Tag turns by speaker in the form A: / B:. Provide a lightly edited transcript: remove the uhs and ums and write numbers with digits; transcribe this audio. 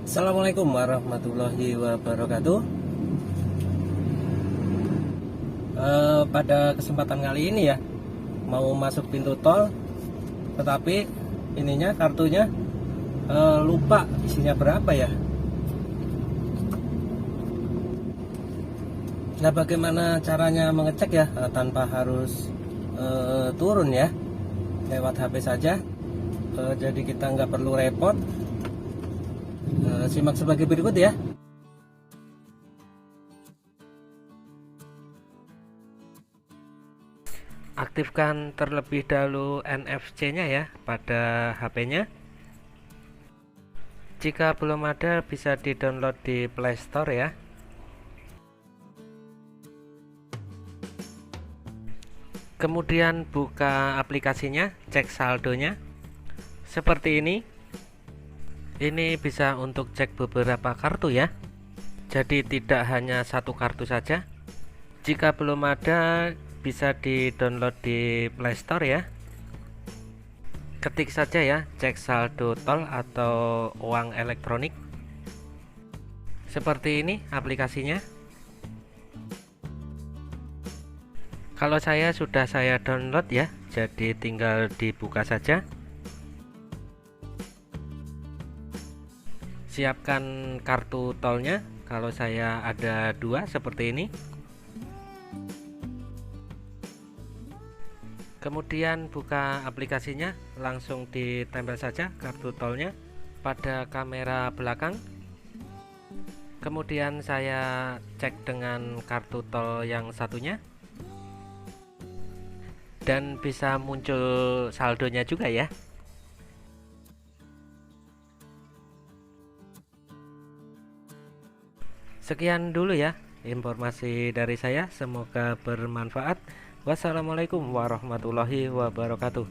A: Assalamualaikum warahmatullahi wabarakatuh. Pada kesempatan kali ini ya, mau masuk pintu tol, tetapi ininya kartunya lupa isinya berapa ya. Nah, bagaimana caranya mengecek ya tanpa harus turun ya, lewat HP saja. Jadi kita nggak perlu repot. Simak sebagai berikut ya. Aktifkan terlebih dahulu NFC-nya ya pada HP-nya. Jika belum ada, bisa di-download di Play Store ya. Kemudian buka aplikasinya, cek saldonya. Seperti ini. Ini bisa untuk cek beberapa kartu ya. Jadi tidak hanya satu kartu saja. Jika belum ada, bisa di-download di Play Store ya. Ketik saja ya, cek saldo tol atau uang elektronik. Seperti ini aplikasinya. Kalau saya sudah download ya, jadi tinggal dibuka saja. Siapkan kartu tolnya. Kalau saya ada dua seperti ini. Kemudian buka aplikasinya, langsung ditempel saja kartu tolnya pada kamera belakang. Kemudian saya cek dengan kartu tol yang satunya, dan bisa muncul saldonya juga ya. Sekian dulu ya informasi dari saya, semoga bermanfaat. Wassalamualaikum warahmatullahi wabarakatuh.